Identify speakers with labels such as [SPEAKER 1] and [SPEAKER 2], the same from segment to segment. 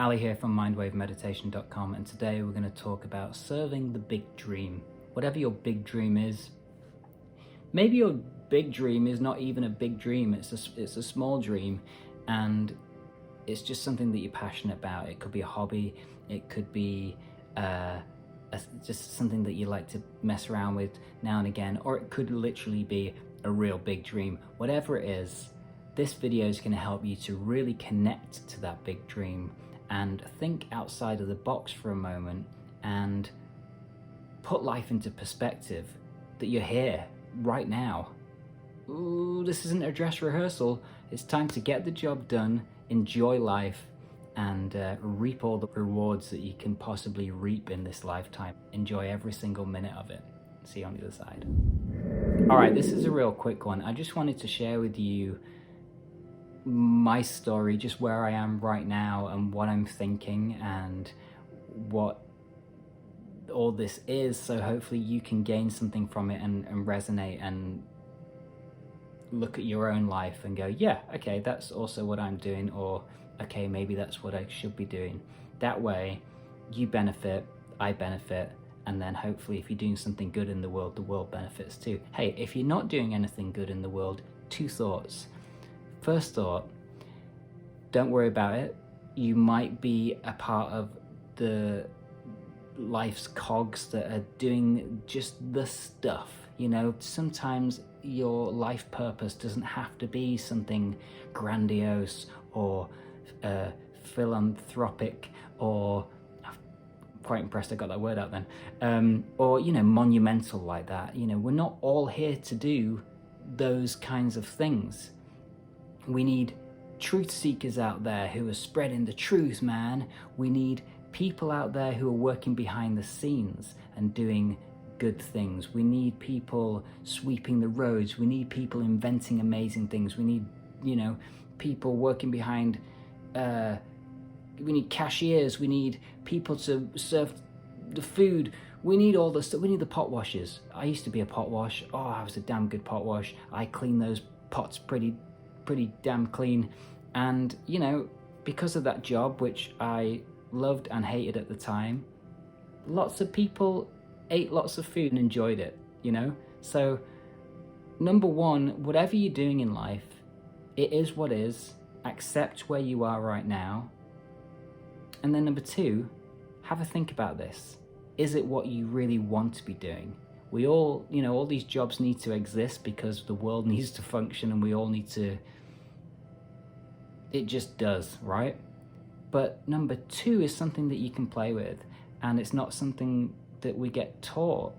[SPEAKER 1] Ali here from mindwavemeditation.com, and today we're going to talk about serving the big dream. Whatever your big dream is, maybe your big dream is not even a big dream, it's a small dream, and it's just something that you're passionate about. It could be a hobby, it could be just something that you like to mess around with now and again, or it could literally be a real big dream. Whatever it is, this video is going to help you to really connect to that big dream and think outside of the box for a moment and put life into perspective, that you're here right now. Ooh, this isn't a dress rehearsal. It's time to get the job done, enjoy life, and reap all the rewards that you can possibly reap in this lifetime. Enjoy every single minute of it. See you on the other side. All right, this is a real quick one. I just wanted to share with you my story, just where I am right now and what I'm thinking and what all this is, so hopefully you can gain something from it and resonate and look at your own life and go, yeah, okay, that's also what I'm doing, or okay, maybe that's what I should be doing. That way you benefit, I benefit, and then hopefully if you're doing something good in the world benefits too. Hey, if you're not doing anything good in the world, two thoughts. First thought, don't worry about it. You might be a part of the life's cogs that are doing just the stuff. You know, sometimes your life purpose doesn't have to be something grandiose or philanthropic, or I'm quite impressed I got that word out then, or, you know, monumental like that. You know, we're not all here to do those kinds of things. We need truth seekers out there who are spreading the truth, man. We need people out there who are working behind the scenes and doing good things. We need people sweeping the roads. We need people inventing amazing things. We need, you know, people working behind, we need cashiers. We need people to serve the food. We need all this stuff. We need the pot washers. I used to be a pot wash. Oh, I was a damn good pot wash. I clean those pots pretty damn clean. And, you know, because of that job, which I loved and hated at the time, lots of people ate lots of food and enjoyed it, you know? So, number one, whatever you're doing in life, it is what is. Accept where you are right now. And then number two, have a think about this. Is it what you really want to be doing? We all, you know, all these jobs need to exist because the world needs to function, and we all need to, it just does, right? But number two is something that you can play with, and it's not something that we get taught,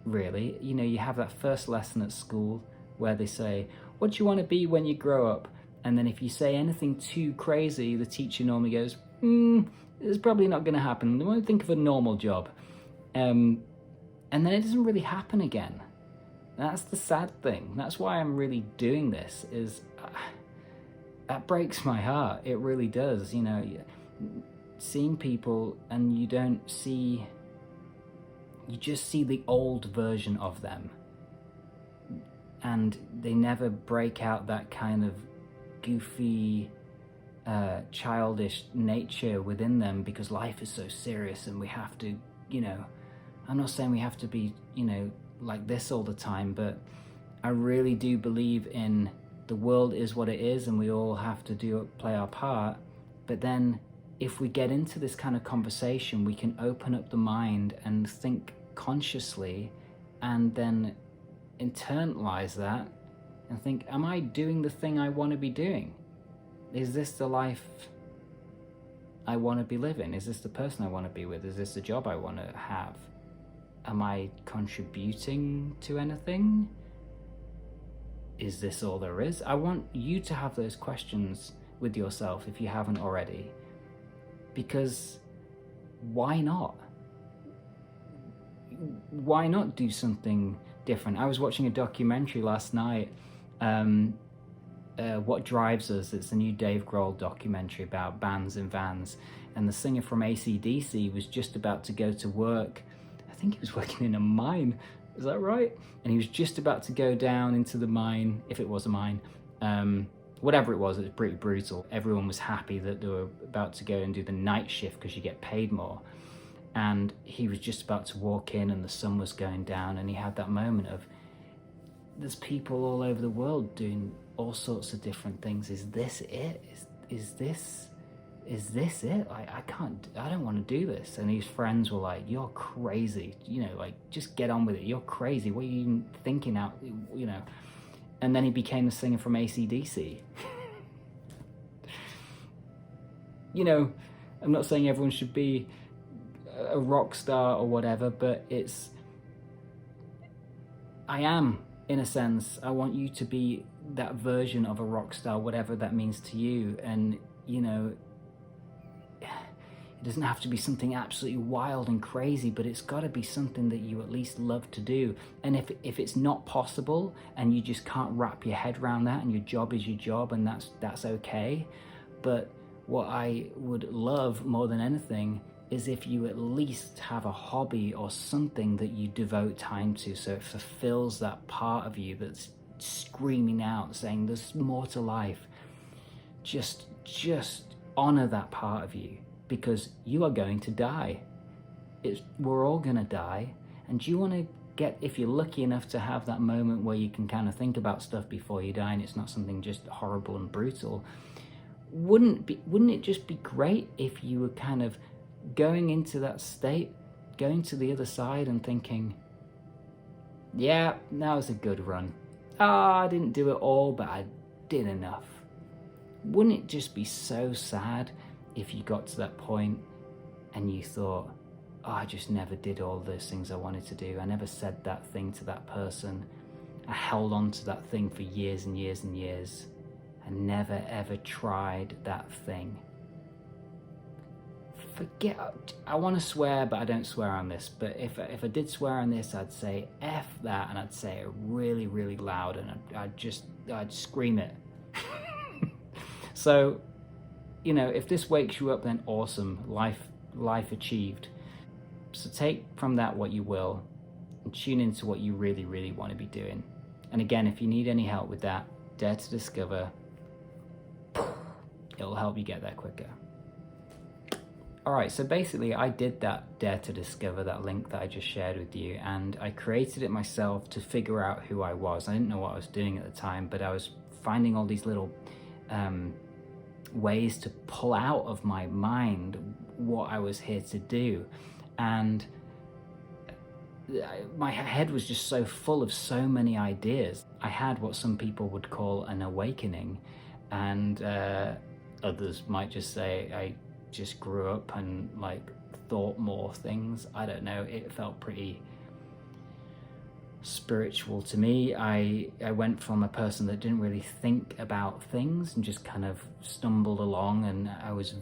[SPEAKER 1] really. You know, you have that first lesson at school where they say, what do you want to be when you grow up? And then if you say anything too crazy, the teacher normally goes, it's probably not going to happen. They won't think of a normal job. And then it doesn't really happen again. That's the sad thing. That's why I'm really doing this, is that breaks my heart. It really does. You know, seeing people and you don't see, you just see the old version of them, and they never break out that kind of goofy, childish nature within them, because life is so serious and we have to, you know, I'm not saying we have to be, you know, like this all the time, but I really do believe in the world is what it is and we all have to play our part. But then if we get into this kind of conversation, we can open up the mind and think consciously, and then internalize that and think, am I doing the thing I want to be doing? Is this the life I want to be living? Is this the person I want to be with? Is this the job I want to have? Am I contributing to anything? Is this all there is? I want you to have those questions with yourself if you haven't already, because why not? Why not do something different? I was watching a documentary last night, What Drives Us. It's a new Dave Grohl documentary about bands and vans, and the singer from AC/DC was just about to go to work. I think he was working in a mine, is that right? And he was just about to go down into the mine, if it was a mine, whatever it was pretty brutal. Everyone was happy that they were about to go and do the night shift because you get paid more. And he was just about to walk in and the sun was going down, and he had that moment of, there's people all over the world doing all sorts of different things. Is this it? Is this it? I don't want to do this. And his friends were like, you're crazy, like, just get on with it. You're crazy. What are you even thinking out, And then he became the singer from AC/DC. I'm not saying everyone should be a rock star or whatever, but I am, in a sense. I want you to be that version of a rock star, whatever that means to you. And it doesn't have to be something absolutely wild and crazy, but it's got to be something that you at least love to do. And if it's not possible and you just can't wrap your head around that, and your job is your job, and that's okay. But what I would love more than anything is if you at least have a hobby or something that you devote time to, so it fulfills that part of you that's screaming out, saying there's more to life. Just honor that part of you, because you are going to die. We're all gonna die. And do you want to if you're lucky enough to have that moment where you can kind of think about stuff before you die, and it's not something just horrible and brutal, wouldn't it just be great if you were kind of going into that state, going to the other side and thinking, yeah, that was a good run. I didn't do it all, but I did enough. Wouldn't it just be so sad if you got to that point and you thought, I just never did all those things I wanted to do. I never said that thing to that person. I held on to that thing for years and years and years and never ever tried that thing. I want to swear, but I don't swear on this. But if I did swear on this, I'd say F that, and I'd say it really, really loud, and I'd scream it. So, if this wakes you up, then awesome, life achieved. So take from that what you will, and tune into what you really, really want to be doing. And again, if you need any help with that, Dare to Discover, it'll help you get there quicker. All right, so basically I did that Dare to Discover, that link that I just shared with you, and I created it myself to figure out who I was. I didn't know what I was doing at the time, but I was finding all these little ways to pull out of my mind what I was here to do. And my head was just so full of so many ideas. I had what some people would call an awakening, and others might just say I just grew up and thought more things. I don't know, it felt pretty spiritual to me. I went from a person that didn't really think about things and just kind of stumbled along, and I was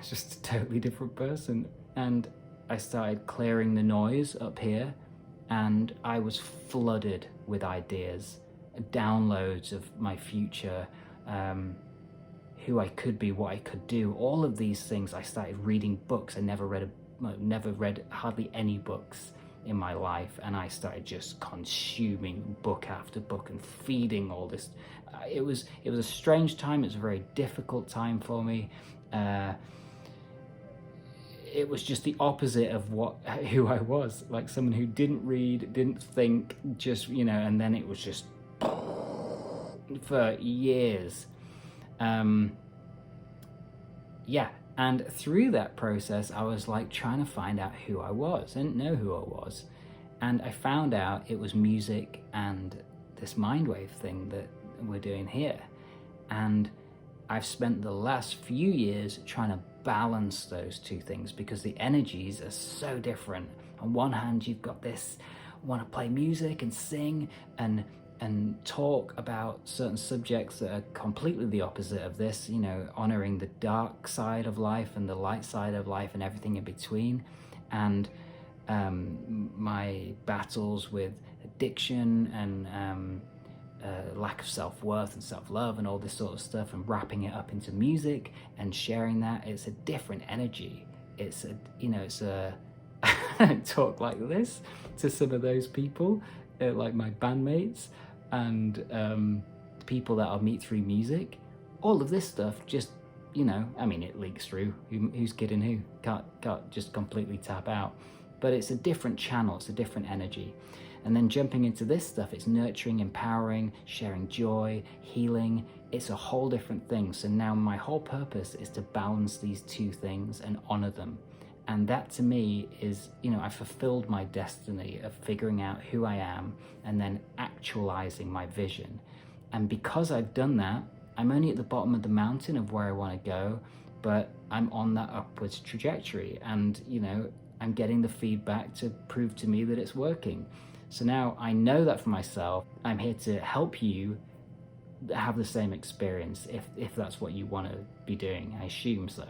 [SPEAKER 1] just a totally different person. And I started clearing the noise up here, and I was flooded with ideas, downloads of my future, who I could be, what I could do, all of these things. I started reading books. I never read hardly any books in my life, and I started just consuming book after book and feeding all this. It was a strange time. It was a very difficult time for me. It was just the opposite of who I was, like someone who didn't read, didn't think, just, and then it was just for years. And through that process, I was trying to find out who I was. I didn't know who I was. And I found out it was music and this mindwave thing that we're doing here. And I've spent the last few years trying to balance those two things, because the energies are so different. On one hand, you've got this, want to play music and sing and talk about certain subjects that are completely the opposite of this, honoring the dark side of life and the light side of life and everything in between. And my battles with addiction and lack of self-worth and self-love and all this sort of stuff, and wrapping it up into music and sharing that. It's a different energy. It's I talk like this to some of those people, like my bandmates and people that I'll meet through music, all of this stuff just, I mean, it leaks through. Who's kidding who? Can't just completely tap out. But it's a different channel, it's a different energy. And then jumping into this stuff, it's nurturing, empowering, sharing joy, healing. It's a whole different thing. So now my whole purpose is to balance these two things and honor them. And that to me is, I fulfilled my destiny of figuring out who I am and then actualizing my vision. And because I've done that, I'm only at the bottom of the mountain of where I want to go, but I'm on that upwards trajectory. And, I'm getting the feedback to prove to me that it's working. So now I know that for myself. I'm here to help you have the same experience if that's what you want to be doing. I assume so.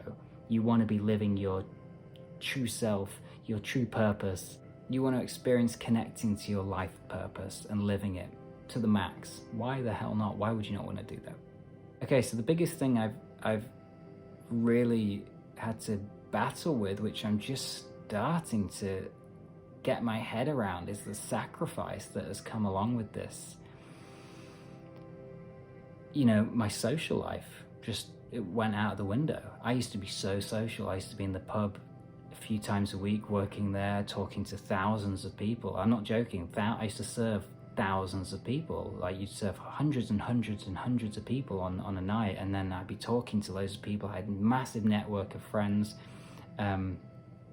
[SPEAKER 1] You want to be living your true self, your true purpose. You want to experience connecting to your life purpose and living it to the max. Why the hell not? Why would you not want to do that? Okay, so the biggest thing I've really had to battle with, which I'm just starting to get my head around, is the sacrifice that has come along with this. My social life it went out the window. I used to be so social. I used to be in the pub a few times a week, working there, talking to thousands of people. I'm not joking. I used to serve thousands of people. Like, you'd serve hundreds and hundreds and hundreds of people on a night, and then I'd be talking to loads of people. I had a massive network of friends,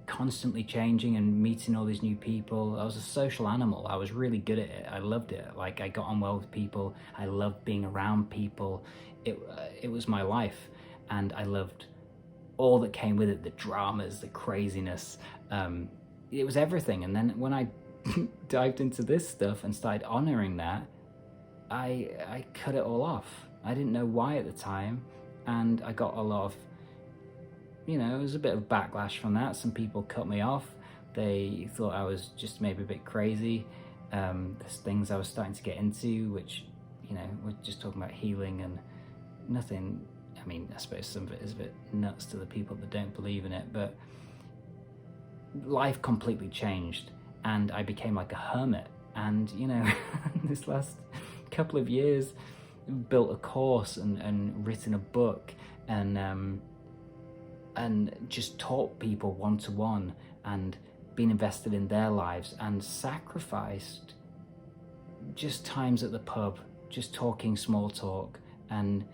[SPEAKER 1] constantly changing and meeting all these new people. I was a social animal. I was really good at it. I loved it. Like, I got on well with people. I loved being around people. It was my life, and I loved all that came with it, the dramas, the craziness. It was everything. And then when I dived into this stuff and started honoring that, I cut it all off. I didn't know why at the time, and I got a lot of, it was a bit of backlash from that. Some people cut me off. They thought I was just maybe a bit crazy. There's things I was starting to get into, which, we're just talking about healing and nothing. I mean, I suppose some of it is a bit nuts to the people that don't believe in it, but life completely changed, and I became like a hermit. And, this last couple of years, built a course and written a book, and just taught people one-to-one and been invested in their lives, and sacrificed just times at the pub, just talking small talk. And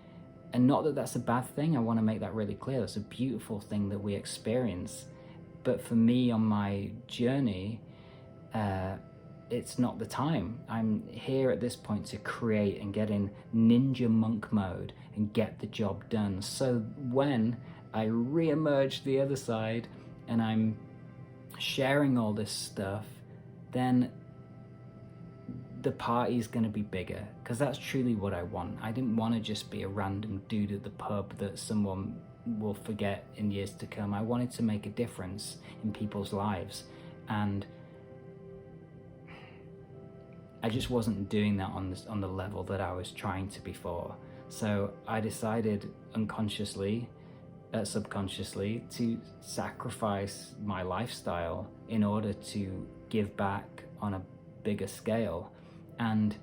[SPEAKER 1] not that that's a bad thing. I want to make that really clear. That's a beautiful thing that we experience. But for me on my journey, it's not the time. I'm here at this point to create and get in ninja monk mode and get the job done. So when I re-emerge the other side and I'm sharing all this stuff, then the party's going to be bigger, because that's truly what I want. I didn't want to just be a random dude at the pub that someone will forget in years to come. I wanted to make a difference in people's lives, and I just wasn't doing that on the level that I was trying to before. So I decided unconsciously, subconsciously, to sacrifice my lifestyle in order to give back on a bigger scale. And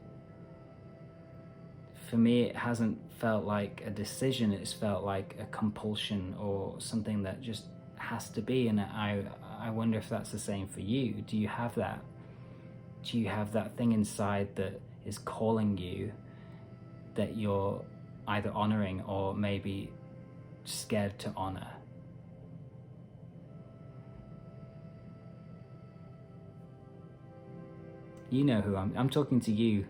[SPEAKER 1] for me, it hasn't felt like a decision. It's felt like a compulsion or something that just has to be. And I wonder if that's the same for you. Do you have that? Do you have that thing inside that is calling you, that you're either honoring or maybe scared to honor? You know who I'm talking to you.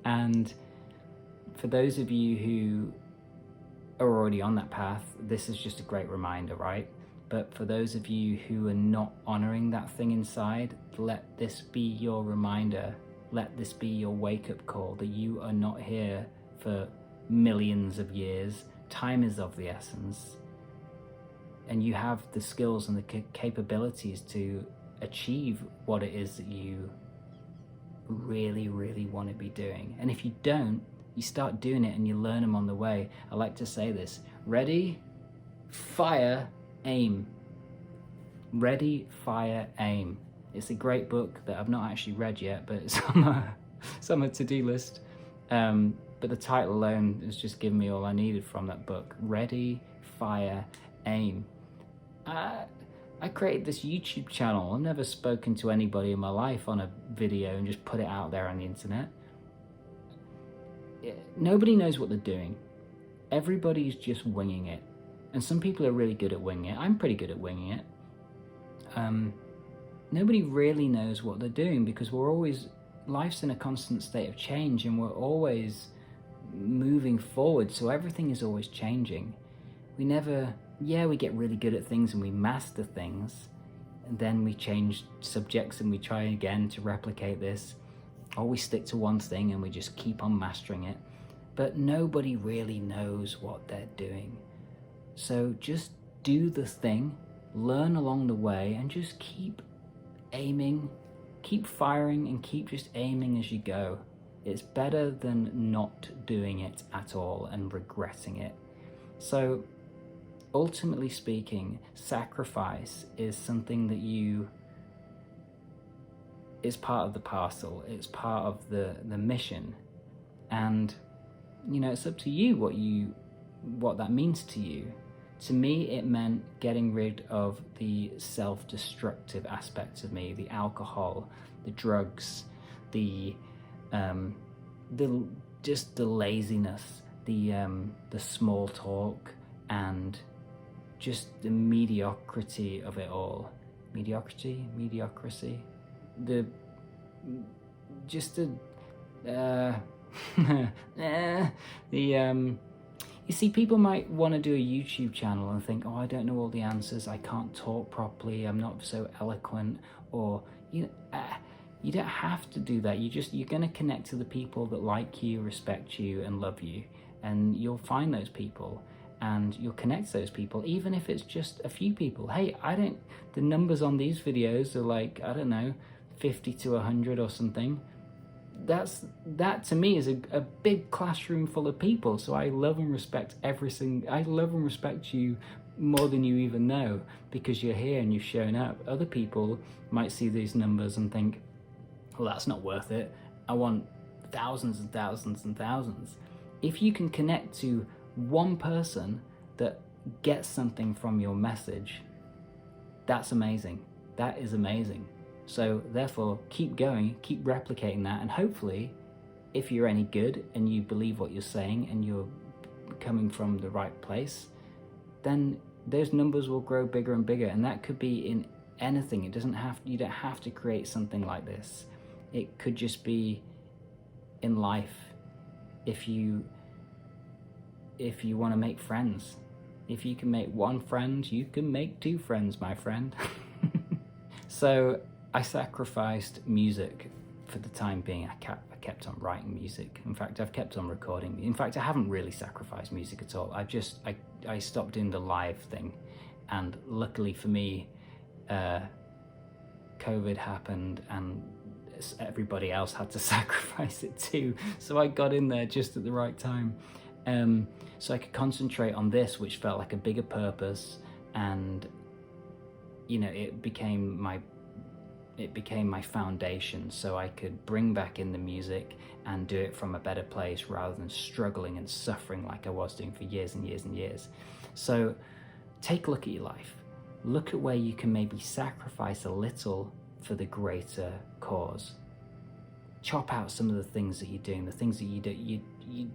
[SPEAKER 1] And for those of you who are already on that path, this is just a great reminder, right? But for those of you who are not honoring that thing inside, let this be your reminder. Let this be your wake-up call that you are not here for millions of years. Time is of the essence. And you have the skills and the capabilities to achieve what it is that you really, really want to be doing. And if you don't, you start doing it and you learn them on the way. I like to say this: ready, fire, aim. Ready, fire, aim. It's a great book that I've not actually read yet, but it's on my to-do list. But but the title alone has just given me all I needed from that book. Ready, Fire, Aim. I created this YouTube channel. I've never spoken to anybody in my life on a video and just put it out there on the internet. Nobody knows what they're doing. Everybody's just winging it. And some people are really good at winging it. I'm pretty good at winging it. Nobody really knows what they're doing because life's in a constant state of change and we're always moving forward. So everything is always changing. We get really good at things and we master things. And then we change subjects and we try again to replicate this. Or we stick to one thing and we just keep on mastering it. But nobody really knows what they're doing. So just do the thing, learn along the way, and just keep aiming, keep firing, and keep just aiming as you go. It's better than not doing it at all and regretting it. So ultimately speaking, sacrifice is something that is part of the parcel. It's part of the mission. And it's up to you what that means to you. To me, it meant getting rid of the self-destructive aspects of me, the alcohol, the drugs, the laziness, the small talk, and just the mediocrity of it all. Mediocrity. You see, people might want to do a YouTube channel and think, oh, I don't know all the answers, I can't talk properly, I'm not so eloquent, or you don't have to do that. You're going to connect to the people that like you, respect you, and love you, and you'll find those people and you'll connect to those people, even if it's just a few people. Hey, the numbers on these videos are like, I don't know, 50 to 100 or something. That to me is a big classroom full of people. So I love and respect I love and respect you more than you even know, because you're here and you've shown up. Other people might see these numbers and think, well, that's not worth it. I want thousands and thousands and thousands. If you can connect to one person that gets something from your message, that's amazing. That is amazing. So therefore, keep going, keep replicating that, and hopefully, if you're any good and you believe what you're saying and you're coming from the right place, then those numbers will grow bigger and bigger. And that could be in anything. You don't have to create something like this. It could just be in life. If you want to make friends, if you can make one friend, you can make two friends, my friend. So I sacrificed music for the time being. I kept on writing music. In fact, I've kept on recording. In fact, I haven't really sacrificed music at all. I stopped doing the live thing. And luckily for me, COVID happened and everybody else had to sacrifice it too. So I got in there just at the right time. So I could concentrate on this, which felt like a bigger purpose. And, it became my foundation, so I could bring back in the music and do it from a better place rather than struggling and suffering like I was doing for years and years and years. So take a look at your life. Look at where you can maybe sacrifice a little for the greater cause. Chop out some of the things that you're doing, the things that you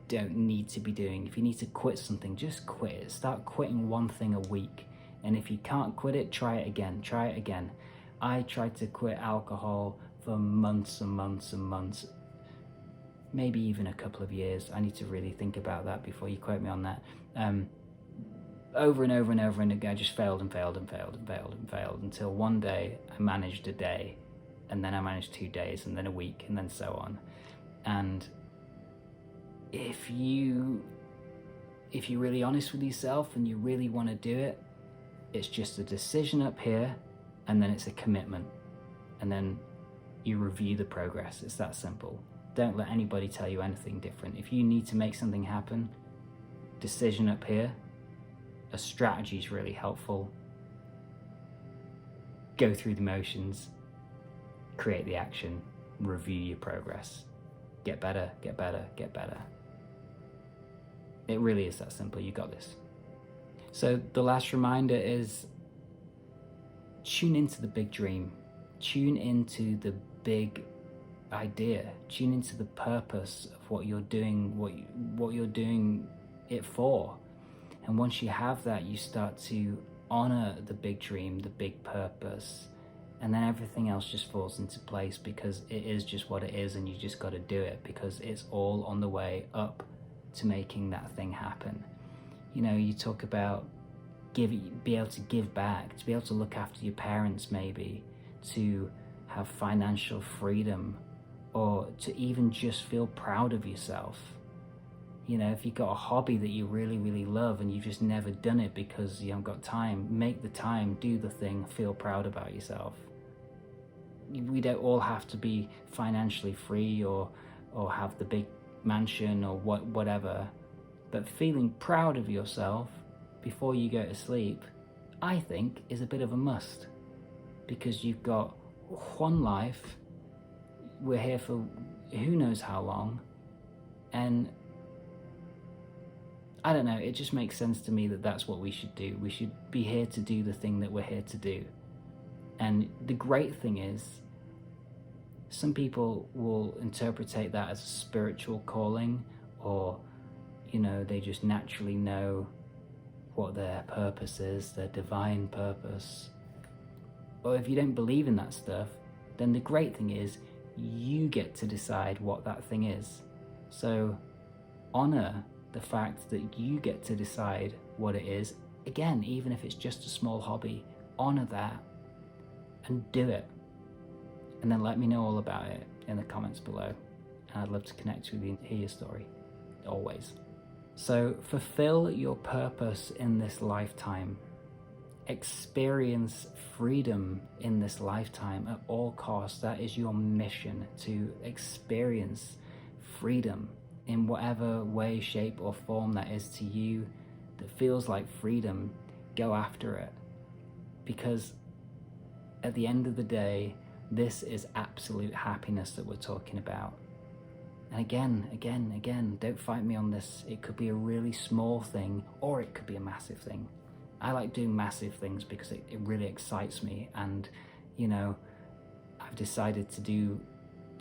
[SPEAKER 1] don't need to be doing. If you need to quit something, just quit it. Start quitting one thing a week. And if you can't quit it, try it again. I tried to quit alcohol for months and months and months, maybe even a couple of years. I need to really think about that before you quote me on that. Over and over and over and again, I just failed until one day I managed a day, and then I managed 2 days, and then a week, and then so on. And if you're really honest with yourself and you really want to do it, it's just a decision up here, and then it's a commitment, and then you review the progress. It's that simple. Don't let anybody tell you anything different. If you need to make something happen, decision up here, a strategy is really helpful. Go through the motions, create the action, review your progress. Get better. It really is that simple. You got this. So the last reminder is tune into the big dream. Tune into the big idea. Tune into the purpose of what you're doing, what you're doing it for. And once you have that, you start to honor the big dream, the big purpose, and then everything else just falls into place, because it is just what it is, and you just got to do it, because it's all on the way up to making that thing happen. You know, you talk about be able to give back, to be able to look after your parents, maybe to have financial freedom, or to even just feel proud of yourself. You know, if you've got a hobby that you really, really love and you've just never done it because you haven't got time, make the time, do the thing, feel proud about yourself. We don't all have to be financially free or have the big mansion or whatever, but feeling proud of yourself before you go to sleep, I think, is a bit of a must, because you've got one life. We're here for who knows how long, and I don't know, it just makes sense to me that that's what we should do. We should be here to do the thing that we're here to do. And the great thing is, some people will interpret that as a spiritual calling, or, you know, they just naturally know what their purpose is, their divine purpose. Or if you don't believe in that stuff, then the great thing is you get to decide what that thing is. So honor the fact that you get to decide what it is. Again, even if it's just a small hobby, honor that and do it. And then let me know all about it in the comments below. And I'd love to connect with you and hear your story, always. So fulfill your purpose in this lifetime. Experience freedom in this lifetime at all costs. That is your mission, to experience freedom in whatever way, shape, or form that is to you, that feels like freedom. Go after it, because at the end of the day, this is absolute happiness that we're talking about. And again, don't fight me on this. It could be a really small thing, or it could be a massive thing. I like doing massive things because it really excites me, and, you know, I've decided to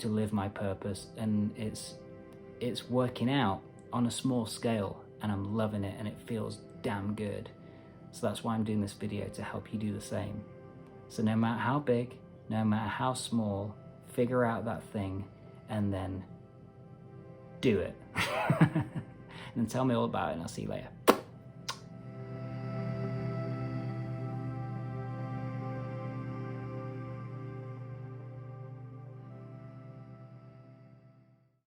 [SPEAKER 1] live my purpose, and it's working out on a small scale, and I'm loving it, and it feels damn good. So that's why I'm doing this video, to help you do the same. So no matter how big, no matter how small, figure out that thing and then do it. And tell me all about it, and I'll see you later.